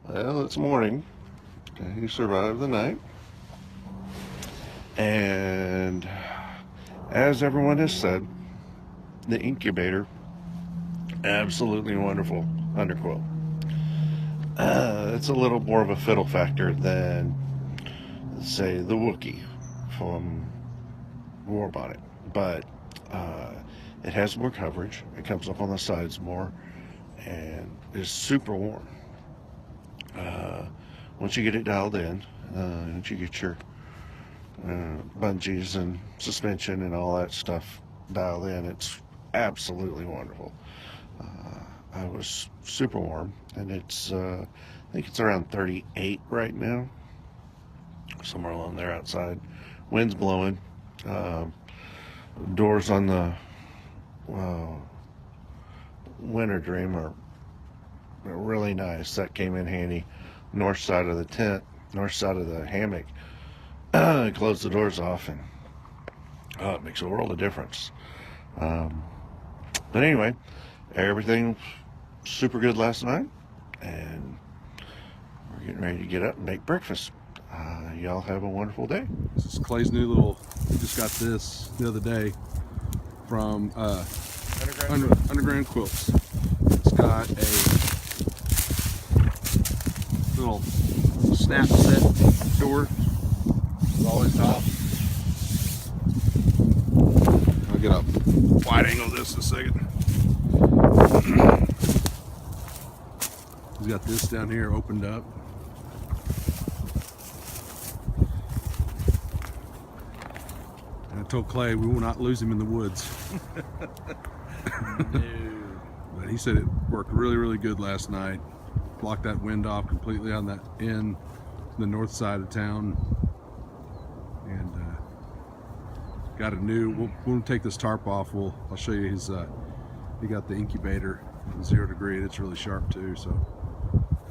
Well, it's morning. He survived the night. And as everyone has said, the incubator, absolutely wonderful underquilt. It's a little more of a fiddle factor than, say, the Wookiee from War Bonnet. But it has more coverage. It comes up on the sides more and is super warm. Once you get it dialed in, once you get your bungees and suspension and all that stuff dialed in, it's absolutely wonderful. I was super warm, and I think it's around 38 right now, somewhere along there outside. Wind's blowing. Doors on the winter dream are really nice. That came in handy. North side of the tent, north side of the hammock. Close the doors off, and it makes a world of difference. But anyway, everything super good last night, and we're getting ready to get up and make breakfast. Y'all have a wonderful day. This is Clay's new little, he just got this the other day from Underground Quilts. It's got a little snap set door. It's always top. I'll get a wide angle of this in a second. He's got this down here opened up. And I told Clay we will not lose him in the woods. No. But he said it worked really, really good last night. Blocked that wind off completely on that end, the north side of town. And got a new, we'll take this tarp off. I'll show you his, he got the incubator 0 degree, and it's really sharp too, so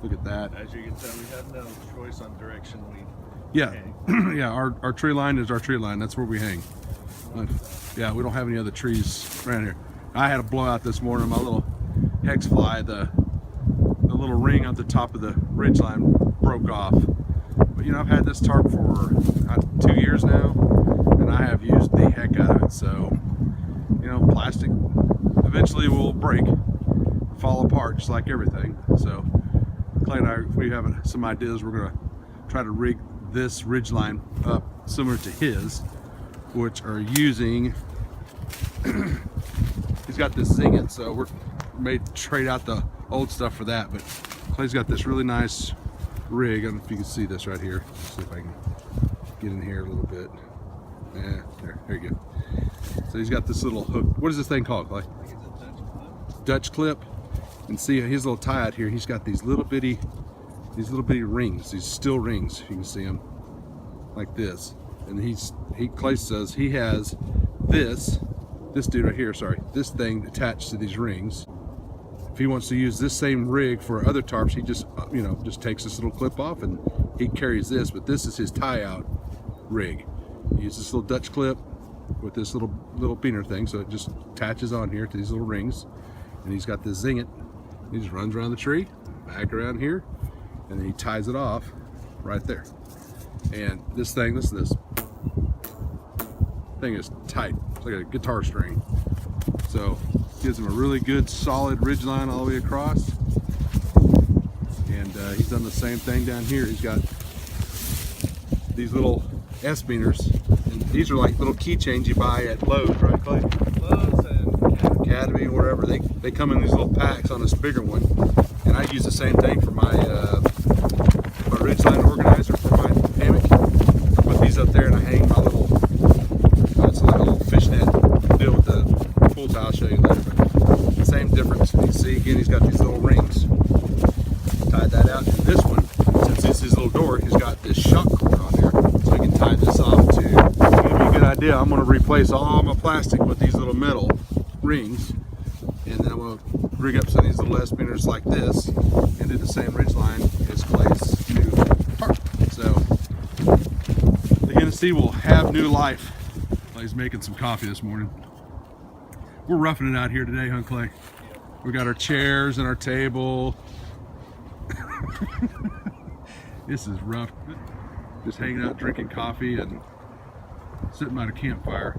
look at that. As you can tell, we have no choice on direction we Yeah, hang. yeah, our tree line is our tree line. That's where we hang. Yeah, we don't have any other trees around here. I had a blowout this morning. My little hex fly, the little ring at the top of the ridge line broke off. But you know, I've had this tarp for 2 years now, and I have used the heck out of it. So, you know, plastic eventually will break, fall apart, just like everything. So Clay and I, we have some ideas. We're gonna try to rig this ridge line up similar to his, which are using he's got this Zing It, so we're may trade out the old stuff for that. But Clay's got this really nice rig. I don't know if you can see this right here. Let's see if I can get in here a little bit. Yeah, there you go. So he's got this little hook. What is this thing called, Clay? I think it's a Dutch clip. Dutch clip. And see his little tie out here. He's got these little bitty rings, these steel rings. You can see them like this. And Clay says he has this dude right here, sorry, this thing attached to these rings. If he wants to use this same rig for other tarps, he just, you know, just takes this little clip off and he carries this, but this is his tie out rig. He uses this little Dutch clip with this little peener thing, so it just attaches on here to these little rings. And he's got this Zing It. He just runs around the tree, back around here, and then he ties it off right there. And this thing, this thing is tight. It's like a guitar string. So gives him a really good solid ridge line all the way across. And he's done the same thing down here. He's got these little S-beaners. And these are like little keychains you buy at Lowe's, right, Clay? Lowe's and Academy, wherever. They come in these little packs on this bigger one. And I use the same thing for my ridgeline organizer for my hammock. I put these up there and I hang my little, it's like a little fishnet deal with the full tie. I'll show you later. But same difference. You can see again, he's got these little rings. Tied that out. And this one, since this is his little door, he's got this shock cord on there. So he can tie this off to, to give you a good idea, I'm going to replace all my plastic with these little metal rings. And then I'm going to rig up some of these little S-beaners like this and do the same ridge line as Clay's new tarp. So the Hennessy will have new life. Clay's making some coffee this morning. We're roughing it out here today, huh, Clay? We got our chairs and our table. This is rough. Just hanging out, drinking coffee, and sitting by a campfire.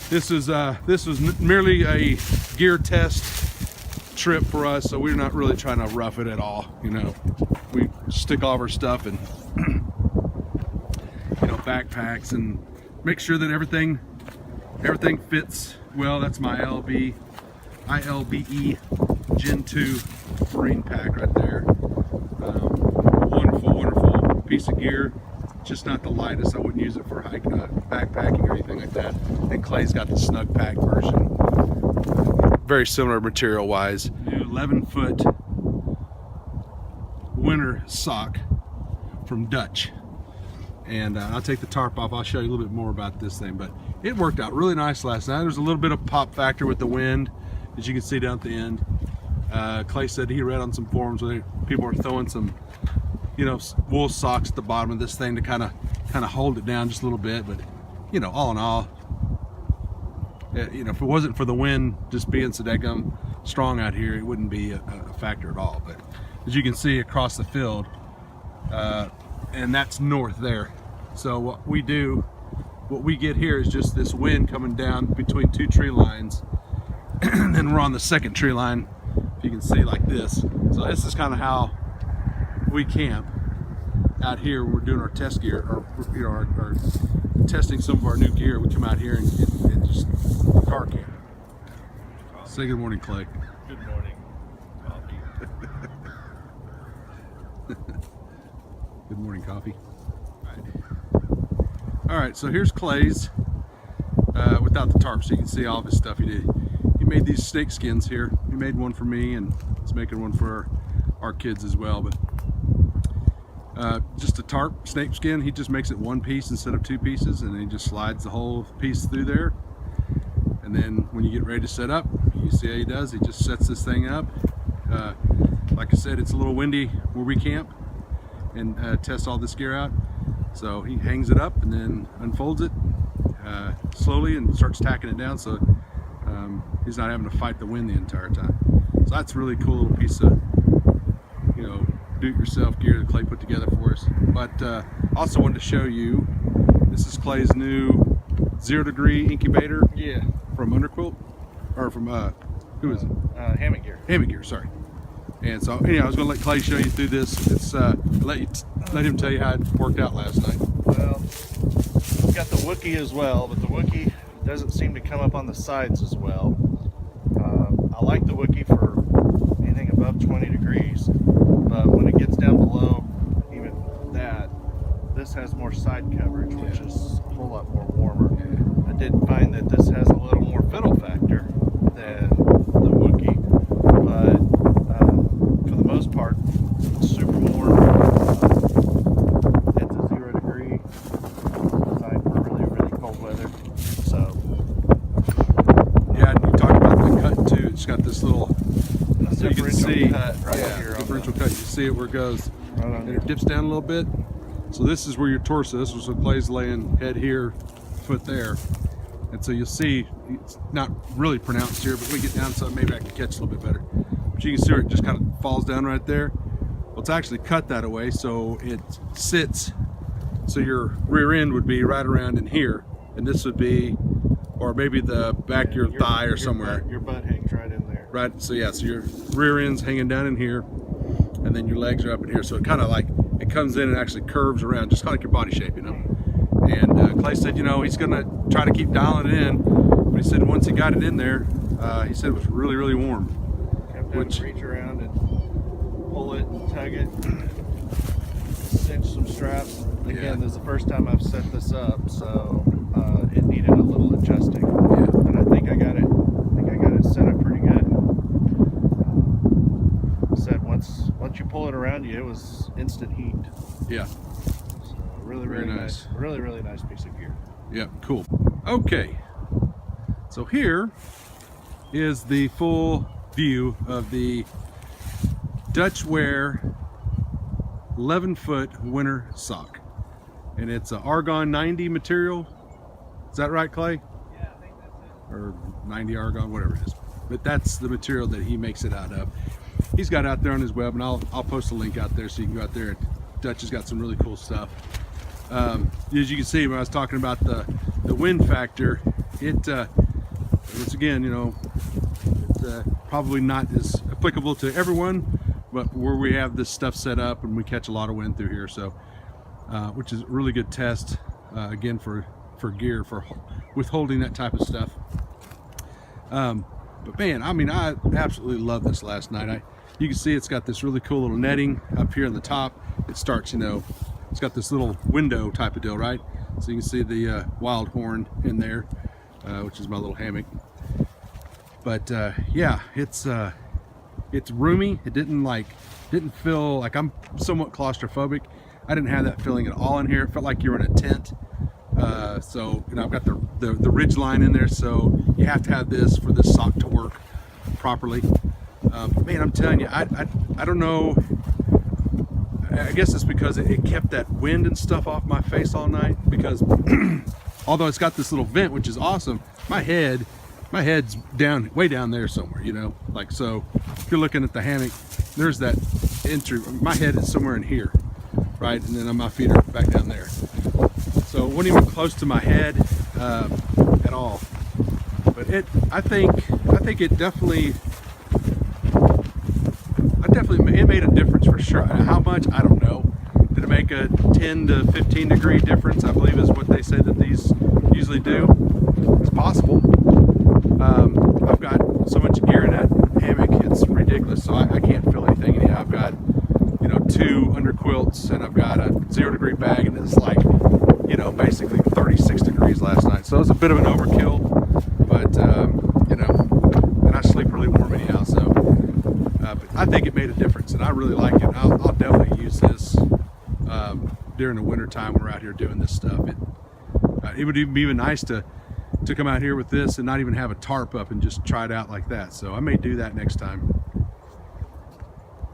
This was merely a gear test trip for us, so we're not really trying to rough it at all. You know, we stick all of our stuff in, you know, backpacks and make sure that everything fits well. That's my ILBE Gen 2 marine pack right there. Wonderful piece of gear. Just not the lightest. I wouldn't use it for backpacking or anything like that. And Clay's got the snug pack version. Very similar material wise. New 11-foot winter sock from Dutch. And I'll take the tarp off. I'll show you a little bit more about this thing, but it worked out really nice last night. There's a little bit of pop factor with the wind, as you can see down at the end. Clay said he read on some forums where people are throwing some, you know, wool socks at the bottom of this thing to kind of hold it down just a little bit. But you know, all in all, you know, if it wasn't for the wind just being so daggum strong out here, it wouldn't be a factor at all. But as you can see across the field, and that's north there. So what we get here is just this wind coming down between two tree lines, and then we're on the second tree line, if you can see, like this. So this is kind of how we camp out here when we're doing our test gear, or you know, our testing some of our new gear. We come out here and just car camp. Say good morning, Clay. Good morning. Coffee. Good morning, coffee. All right, so here's Clay's without the tarp, so you can see all of his stuff he did. He made these snake skins here. He made one for me, and he's making one for our kids as well. But just a tarp snake skin, he just makes it one piece instead of two pieces, and then he just slides the whole piece through there. And then when you get ready to set up, you see how he does. He just sets this thing up. Like I said, it's a little windy where we camp and test all this gear out. So he hangs it up and then unfolds it slowly and starts tacking it down, so he's not having to fight the wind the entire time. So that's a really cool little piece of, you know, do-it-yourself gear that Clay put together for us. But also wanted to show you, this is Clay's new 0 degree incubator. Yeah. From Underquilt, or from who is it? Hammock gear. Hammock gear, sorry. And so anyhow, I was going to let Clay show you through this. It's let him tell you how it worked out last night. Well, we've got the Wookiee as well, but the Wookiee doesn't seem to come up on the sides as well. I like the Wookiee for anything above 20 degrees, but when it gets down below even that, this has more side coverage, which is a whole lot more warmer. I did find that this has a little more fiddle factor than the Wookiee, but for the most part, it's super warm. It's a 0 degree, designed for really cold weather. So yeah, and you talked about the cut too. It's got this little, so you can see, cut right here. differential cut. You see it where it goes, Right on and here. it dips down a little bit. So this is where your torso is. So Clay's laying head here, foot there. And so you'll see, it's not really pronounced here, but when we get down some, maybe I can catch a little bit better. But you can see where it just kind of falls down right there. Well, it's actually cut that way, so it sits, so your rear end would be right around in here, and this would be, or maybe the back of your thigh or somewhere. Your butt hangs right in there. Right, so yeah, so your rear end's hanging down in here, and then your legs are up in here, so it kind of like, it comes in and actually curves around, just kind of like your body shape, you know. And Clay said, you know, he's gonna try to keep dialing it in, but he said once he got it in there, he said it was really warm. Have to reach around and pull it and tug it, cinch some straps. Again, Yeah. this is the first time I've set this up, so it needed a little adjusting. Yeah. But I think I got it set up pretty good. Said once you pull it around you, it was instant heat. Yeah. So really Very nice. nice. Really nice piece of gear. Yeah, cool. Okay, so here is the full view of the Dutch Wear 11-foot winter sock, and it's a Argon 90 material. Is that right, Clay? Yeah, I think that's it. Or 90 Argon, whatever it is. But that's the material that he makes it out of. he's got out there on his web, and I'll post a link out there so you can go out there. Dutch has got some really cool stuff. As you can see, when I was talking about the wind factor, once again, you know, it's probably not as applicable to everyone, but where we have this stuff set up and we catch a lot of wind through here, so which is a really good test again for gear for withholding that type of stuff. But man, I mean, I absolutely love this last night. You can see it's got this really cool little netting up here on the top. It starts, you know, it's got this little window type of deal, right? So you can see the wild horn in there, which is my little hammock. But yeah, it's roomy. It didn't feel like, I'm somewhat claustrophobic. I didn't have that feeling at all in here. It felt like you were in a tent. So, you know, I've got the ridge line in there, so you have to have this for this sock to work properly. Man, I'm telling you, I don't know. I guess it's because it kept that wind and stuff off my face all night, because although it's got this little vent, which is awesome, my head's down, way down there somewhere, you know, like, so if you're looking at the hammock, there's that entry. My head is somewhere in here, right? And then my feet are back down there. So it wasn't even close to my head at all. But I think it definitely it made a difference for sure. How much, I don't know. Did it make a 10 to 15 degree difference, I believe is what they say that these usually do? It's possible. I've got so much gear in that hammock, it's ridiculous. So I can't feel anything anyhow. I've got, you know, 2 under quilts, and I've got a 0 degree bag, and it's like, you know, basically 36 degrees last night. So it was a bit of an overkill, but you know, and I sleep really warm anyhow, so but I think it made a difference, and I really like it. I'll definitely use this during the winter time when we're out here doing this stuff. It would even be nice to come out here with this and not even have a tarp up and just try it out like that. So I may do that next time.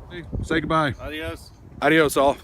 Hey, say goodbye. Adios. Adios all.